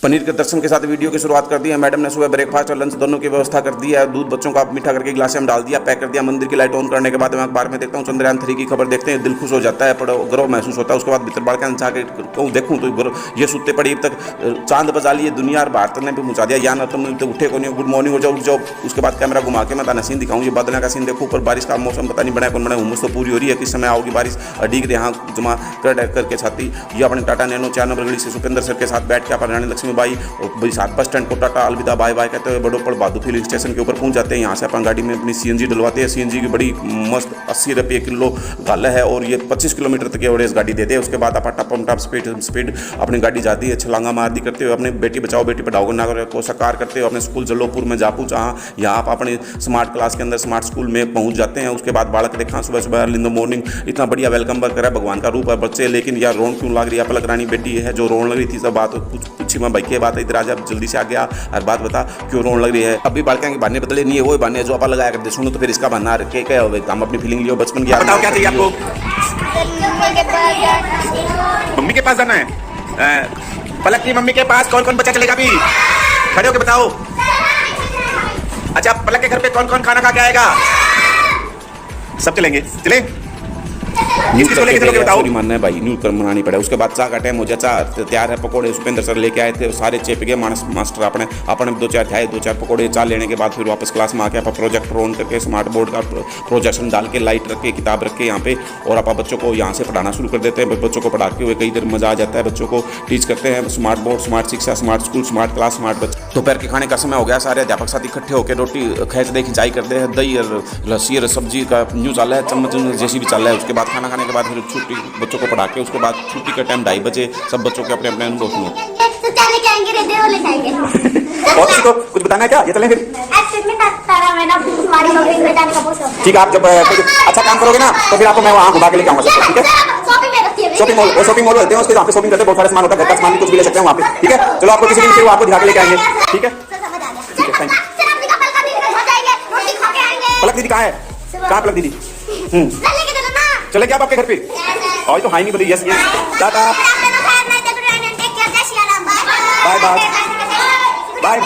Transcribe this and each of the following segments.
पनीर के दर्शन के साथ वीडियो की शुरुआत कर दी है। मैडम ने सुबह ब्रेकफास्ट और लंच दोनों की व्यवस्था कर दी है। दूध बच्चों का मीठा करके गिलास में डाल दिया, पैक कर दिया। मंदिर की लाइट ऑन करने के बाद मैं अखबार में देखता हूँ चंद्रयान 3 की खबर देखते हैं, दिल खुश हो जाता है, गर्व महसूस होता है। उसके बाद भीतर बाढ़ के जाके कहूँ देखूँ तो ये सुनते पड़ी अब तक चांद बजा लिए दुनिया और भारत ने भी पहुँचा दिया। या ना तुम तो उठे को नहीं, गुड मॉर्निंग हो जाओ, उठ जाओ। उसके बाद कैमरा घुमा के मैं ताना सीन दिखाऊँ, ये बादलों का सीन देखो, ऊपर बारिश का मौसम पता नहीं बना कौन बना। उम्मीद तो पूरी हो रही है किस समय आओगी बारिश। अडीग यहाँ जमा करके छाती ये अपने टाटा नैनो 4 नंबर गली से सुपेंद्र सर के साथ बैठ के अपन रानी लक्ष्मीबाई और सात बस स्टैंड को टाटा अलविदा बाय बाय कहते हुए बड़ोपड़ बहादुर फिलिंग स्टेशन के ऊपर पहुंच जाते हैं। यहाँ से अपन गाड़ी में अपनी सीएनजी डलवाते हैं। सीएनजी की बड़ी मस्त 80 रुपये किलो गल है और ये 25 किलोमीटर तक एवरेज गाड़ी देते हैं। उसके बाद अपन टपम टप स्पीड अपनी गाड़ी जाती है छलांगा मार दी करते हुए अपने बेटी बचाओ बेटी पढ़ाओ नागर को साकार करते हुए अपने स्कूल जलोपुर में जा पहुँचा। यहाँ आप अपने स्मार्ट क्लास के अंदर स्मार्ट स्कूल में पहुँच जाते हैं। उसके बाद बालक देखा सुबह सुबह अर्ली इन द मॉर्निंग इतना बढ़िया वेलकम करा, भगवान का रूप है बच्चे, लेकिन यार रोन क्यों लग रही है। पलक रानी बेटी है जो रोन लग रही थी, सब बात पूछी मैं भाई की बात है, इधर आ जा जल्दी से आ गया और बात बता क्यों रोन लग रही है। अभी बालका की बहाने बदले नहीं है, वो बहाने जो आप लगाया करते सुनो तो फिर इसका बहाना रखे क्या हो, हम अपनी फीलिंग लियो बचपन की। बताओ क्या चाहिए आपको? मम्मी के पास जाना है। पलक की मम्मी के पास कौन कौन बच्चा चलेगा? अभी खड़े होके बताओ। अच्छा पलक के घर पे कौन कौन खाना खा के आएगा? सब चलेंगे, चले मानना है भाई, न्यू कर मनानी पड़े। उसके बाद चाह का टाइम हो जाए, चाह तैयार है, पकोड़े सुपेंद्र सर लेके आए थे, सारे चेप गए मास्टर अपने 2-4 खाए, 2-4 पकोड़े चाह लेने के बाद फिर वापस क्लास में आके आप प्रोजेक्टर ऑन करके स्मार्ट बोर्ड का प्रोजेक्शन डाल के लाइट रख के किताब रख के यहाँ पे और आप बच्चों को यहाँ से पढ़ाना शुरू कर देते हैं। बच्चों को पढ़ाते हुए कई देर मजा आ जाता है, बच्चों को टीच करते हैं। स्मार्ट बोर्ड, स्मार्ट शिक्षा, smart school, smart class, smart बच्चे। दोपहर के खाने का समय हो गया, सारे अध्यापक साथ इकट्ठे होकर रोटी खींच दे खिंचाई करते हैं, दही और लस्सी और सब्जी का न्यू चल रहा है, चम्मच जैसी भी चल रहा है। उसके बाद खाना खाने के बाद फिर छुट्टी बच्चों को पढ़ा के उसके बाद छुट्टी का टाइम 2:30 बजे सब बच्चों के अपने अपने अनुभव सुनो। बहुत सी को कुछ बताना है क्या? ये चलें फिर। ठीक है, आप जब अच्छा काम करोगे ना तो फिर आपको मैं वहाँ घुमा के लेके आऊँगा, ठीक है? शॉपिंग मॉल होते हैं, उसके जहाँ पे शॉपिंग करते हैं, बहुत सारा सामान होता है, घर का सामान भी कुछ भी ले सकते हैं वहाँ पे, ठीक है? चलो आपको किसी दिन फिर आपको दिखा के लेके आएंगे, ठीक है? Thank you. पलक दीदी कहाँ है? कहाँ पलक दीदी? चले क्या आप आपके घर पे? और तो हाई नहीं बोली, yes yes tata bye bye bye.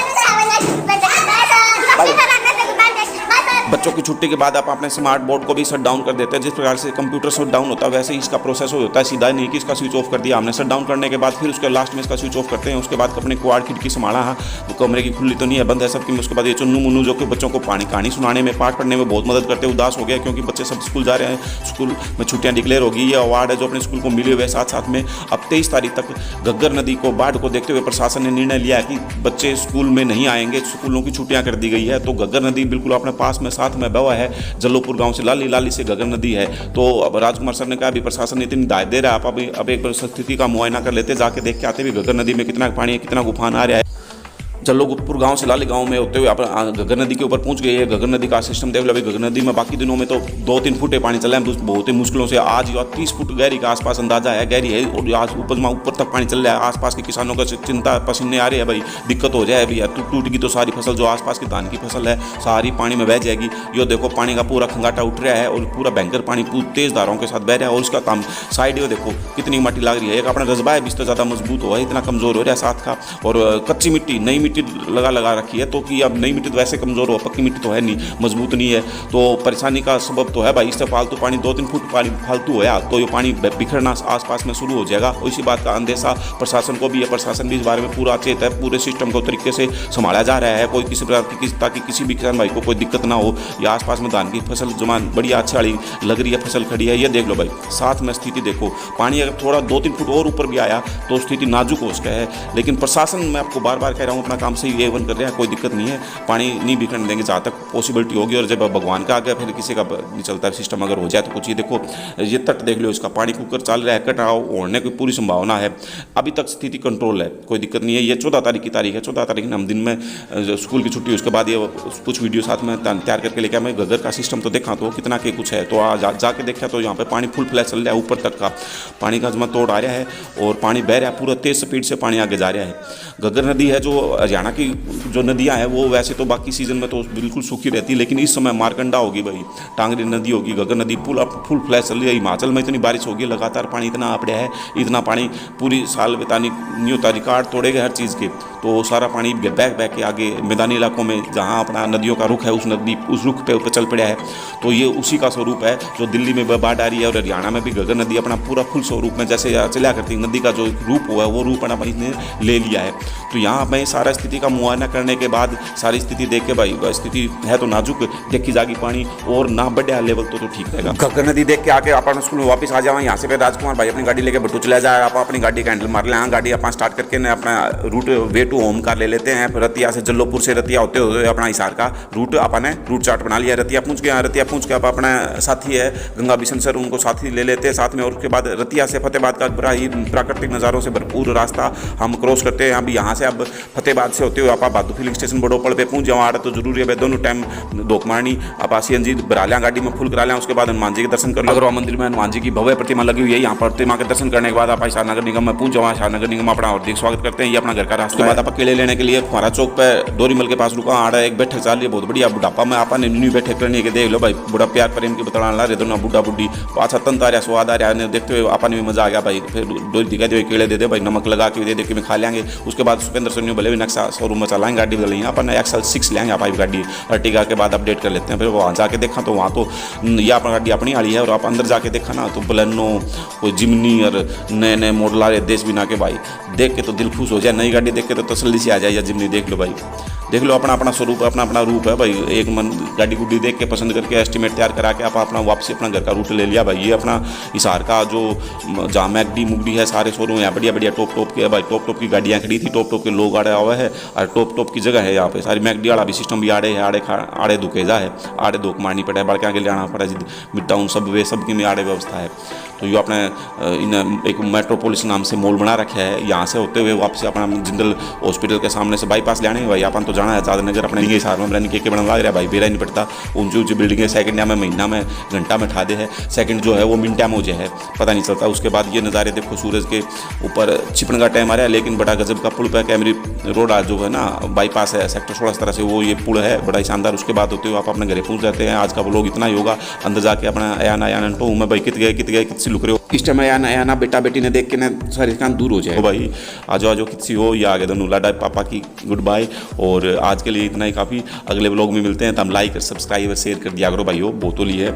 बच्चों की छुट्टी के बाद आप अपने स्मार्ट बोर्ड को भी शट डाउन कर देते हैं। जिस प्रकार से कंप्यूटर शट डाउन होता है वैसे ही इसका प्रोसेस होता है, सीधा नहीं कि इसका स्विच ऑफ कर दिया हमने। शट डाउन करने के बाद फिर उसके लास्ट में इसका स्विच ऑफ करते हैं। उसके बाद अपने क्वाड खिड़की संभाला, वो कमरे की खुली तो नहीं है, बंद है सबकी। उसके बाद ये चुन्नू मुन्नू जो कि बच्चों को कहानी सुनाने में, पाठ पढ़ने में बहुत मदद करते हैं। उदास हो गया क्योंकि बच्चे सब स्कूल जा रहे हैं, स्कूल में छुट्टियां डिक्लेयर होगी। ये अवार्ड है जो अपने स्कूल को मिले हुए। साथ साथ में अब 23 तारीख तक घग्गर नदी को बाढ़ को देखते हुए प्रशासन ने निर्णय लिया है कि बच्चे स्कूल में नहीं आएंगे, स्कूलों की छुट्टियां कर दी गई है। तो घग्गर नदी बिल्कुल अपने पास में साथ में बहा है, जलोपुर गांव से लाली से घग्गर नदी है। तो अब राजकुमार सर ने कहा अभी प्रशासन ने इतनी हिदायत दे रहा है, आप अब एक बार स्थिति का मुआयना कर लेते, जाके देख के आते भी घग्गर नदी में कितना पानी है, कितना उफान आ रहा है। जलोपुर गांव से लाली गांव में होते हुए आप घग्गर नदी के ऊपर पहुंच गए हैं। घग्गर नदी का सिस्टम देख लो। अभी घग्गर नदी में बाकी दिनों में तो 2-3 फुट पानी चल रहा है, बहुत ही मुश्किलों से। आज 30 फुट गहरी का आसपास अंदाजा है, गहरी है और आज ऊपर तक पानी चल रहा है। आसपास के किसानों का चिंता पसीने आ रहे हैं, भाई दिक्कत हो जाए भैया, टूट गई तो सारी फसल जो आसपास की धान की फसल है सारी पानी में बह जाएगी। ये देखो पानी का पूरा खंगाटा उठ रहा है और पूरा भयंकर पानी तेज धाराओं के साथ बह रहा है। और उसका काम साइड ये देखो कितनी मिट्टी लग रही है। एक अपना रजबा है भी तो ज़्यादा मजबूत हुआ है, इतना कमज़ोर हो रहा है साथ का। और कच्ची मिट्टी नई मिट्टी लगा रखी है, तो कि अब नई मिट्टी तो वैसे कमजोर हो, पक्की मिट्टी तो है नहीं, मजबूत नहीं है, तो परेशानी का सबब तो है भाई। इससे फालतू पानी 2-3 फुट पानी फालतू होया तो ये पानी बिखरना आसपास में शुरू हो जाएगा। और इसी बात का अंदेशा प्रशासन को भी है, प्रशासन भी इस बारे में पूरा चेत है, पूरे सिस्टम को तरीके से संभाला जा रहा है। कोई किसी प्रकार की ताकि किसी भी किसान भाई को कोई दिक्कत ना हो। या आसपास में धान की फसल जमा बढ़िया अच्छा लग रही है, फसल खड़ी है, ये देख लो भाई। साथ में स्थिति देखो, पानी अगर थोड़ा 2-3 फुट और ऊपर भी आया तो स्थिति नाजुक हो उसका है। लेकिन प्रशासन मैं आपको बार बार कह रहा हूँ अपना काम सही A1 कर रहा है, कोई दिक्कत नहीं है, पानी नहीं बिखरने देंगे जहाँ तक पॉसिबिलिटी होगी। और जब भगवान का आ गया फिर किसी का नहीं चलता है सिस्टम, अगर हो जाए तो कुछ। ये देखो ये तट देख लो, इसका पानी कुकर चल रहा है, कटाव होने की पूरी संभावना है। अभी तक स्थिति कंट्रोल है, कोई दिक्कत नहीं है। ये 14 तारीख की तारीख है, 14 तारीख में हम दिन में स्कूल की छुट्टी, उसके बाद ये कुछ वीडियो साथ में तैयार करके लेके मैं घग्गर का सिस्टम तो देखा तो कितना के कुछ है। तो आज जाके देखा तो यहाँ पे पानी फुल फ्लैश चल रहा है, ऊपर तक का पानी का जमा तोड़ आ रहा है और पानी बह रहा है, पूरा तेज स्पीड से पानी आगे जा रहा है। घग्गर नदी है जो हरियाणा की जो नदियाँ हैं वो वैसे तो बाकी सीज़न में तो बिल्कुल सूखी रहती है, लेकिन इस समय मारकंडा होगी भाई, टांगरी नदी होगी, घग्गर नदी फुल फ्लैश चल रही है। हिमाचल में इतनी बारिश होगी, लगातार पानी इतना आ पड़ा है, इतना पानी पूरी साल बितानी नहीं होता, रिकॉर्ड तोड़ेगा हर चीज़ के। तो सारा पानी बैक के आगे मैदानी इलाकों में जहाँ अपना नदियों का रुख है उस रुख पे चल पड़ा है। तो ये उसी का स्वरूप है जो दिल्ली में बाढ़ आ रही है, और हरियाणा में भी घग्गर नदी अपना पूरा फुल स्वरूप में जैसे चला करती नदी का जो रूप हुआ है वो रूप अपना इसने ले लिया है। तो यहाँ मैं सारा स्थिति का मुआयना करने के बाद सारी स्थिति देख के भाई स्थिति है तो नाजुक, देखी जागी पानी और ना बढ़िया लेवल तो ठीक रहेगा। घग्गर नदी देख के आके अपन स्कूल में वापस आ जाओ। यहाँ से फिर राजकुमार भाई अपनी गाड़ी लेके बट्टू चला जाए, आप अपनी गाड़ी का हैंडल मार लें, गाड़ी अपन स्टार्ट करके ना अपना route way to home car ले लेते हैं। फिर रतिया से जल्लोपुर से रतिया होते हुए अपना हिसार का रूट अपन ने रूट चार्ट बना लिया। रतिया पहुँच गया, रतिया पहुँच के आप अपना साथी है गंगा बिशन सर, उनको साथी ले लेते हैं साथ में। और उसके बाद रतिया से फतेहबाद का बड़ा ही प्राकृतिक नज़ारों से भरपूर रास्ता हम क्रॉस करते हैं। अब यहाँ से अब फतेहबाद से होते हुए आप भादू फिलिंग स्टेशन बड़ोपड़ पे पहुँच जाओ। आ तो जरूरी है दोनों टाइम धोख मारनी, आप CNG भरा लें, गाड़ी में फुल करा लें। उसके बाद हनुमान जी के दर्शन कर लो। अगर मंदिर में हनुमान जी की भव्य प्रतिमा लगी हुई है, यहाँ प्रतिमा के दर्शन करने के बाद आप हिसार नगर निगम में पहुँच जाओ। हिसार नगर निगम अपना हार्दिक स्वागत करते हैं, ये अपना घर का रास्ता। उसके बाद आप केले लेने के लिए फुहारा चौक पर डोरीमल के पास रुका, आ रहा है एक बैठक चाल रही है बहुत बढ़िया। बुढ़ापा में आपने न्यू बैठक करनी है कि देख लो भाई, बड़ा प्यार प्रेम की बताना ला रहे दोनों बुढ़ा बुढ़ी, अच्छा तंत आ रहा स्वाद आ रहा है, देखते हुए आपने भी मजा आ गया भाई। फिर डोरी दिखाते हुए केले दे दे भाई, नमक लगा के दे दे के मैं खा लेंगे। उसके बाद सुपेंद्र सोनी भले भी नक्शा शोरूम में चलाएंगे, गाड़ी बदल लेंगे अपन XL6 लेंगे आप गाड़ी अर्टिगा के बाद अपडेट कर लेते हैं। फिर वहाँ जाके देखा तो वहाँ तो यह अपना गाड़ी अपनी वाली है, और आप अंदर जाके देखा ना तो बलेनो कोई जिमनी और नए नए मॉडल आ रहे देश बिना के भाई, देख के तो दिल खुश हो जाए। नई गाड़ी देख के तो तसल्ली से आ जाए, या जिमनी देख लो भाई, देख लो अपना अपना स्वरूप है, अपना अपना रूप है भाई। एक मन गाड़ी गुड्डी देख के पसंद करके एस्टिमेट तैयार करा के आप अपना वापसी अपना घर का रूट ले लिया भाई। ये अपना हिसार का जो जहाँ मैगडी मुगडी है सारे शोरूम है बढ़िया बढ़िया टॉप के है भाई। टॉप की गाड़ियाँ खड़ी थी, टॉप के लोग आड़े हुए है, और टॉप की जगह है यहाँ पे सारी मैगडी वाला भी सिस्टम भी आड़े है, आड़े दुकेजा है, आड़े धोख मारनी पड़े, बड़के आगे लेना पड़ा जी, मिड टाउन सब वे सब की में आड़े व्यवस्था है। तो ये अपने इन एक मेट्रोपोलिस नाम से मॉल बना रखा है। यहाँ से होते हुए वापस अपना जिंदल हॉस्पिटल के सामने से बाईपास लेने भाई अपन तो जाना है ज़्यादा नजर अपने हिसार में बना के बना लग रहा है भाई, बेरा नहीं पड़ता। ऊंची ऊंची बिल्डिंगें सेकंड में महीना में घंटा में ठा दे है, सेकंड जो है वो मिनटा में हो जाए है, पता नहीं चलता। उसके बाद ये नज़ारे देखो, सूरज के ऊपर छिपने का टाइम आ रहा है, लेकिन बड़ा गजब का पुल पे कैमरी रोड जो है ना बाईपास है सेक्टर 16 तरह से, वो ये पुल है बड़ा ही शानदार। उसके बाद होते हुए आप अपने घरे पहुँच जाते हैं। आज का व्लॉग इतना ही होगा, अंदर जाके अपना आया तो मैं भाई कित गए कितनी लुक रहे हो इस टाइम आया ना बेटा बेटी ने देख के ना सारी काम दूर हो जाए भाई। आज कितनी हो या आगे दोनों लाडा पापा की गुड बाय। और आज के लिए इतना ही काफ़ी, अगले व्लॉग में मिलते हैं। तो हम लाइक सब्सक्राइब और शेयर कर दिया करो भाई, हो बहुत है।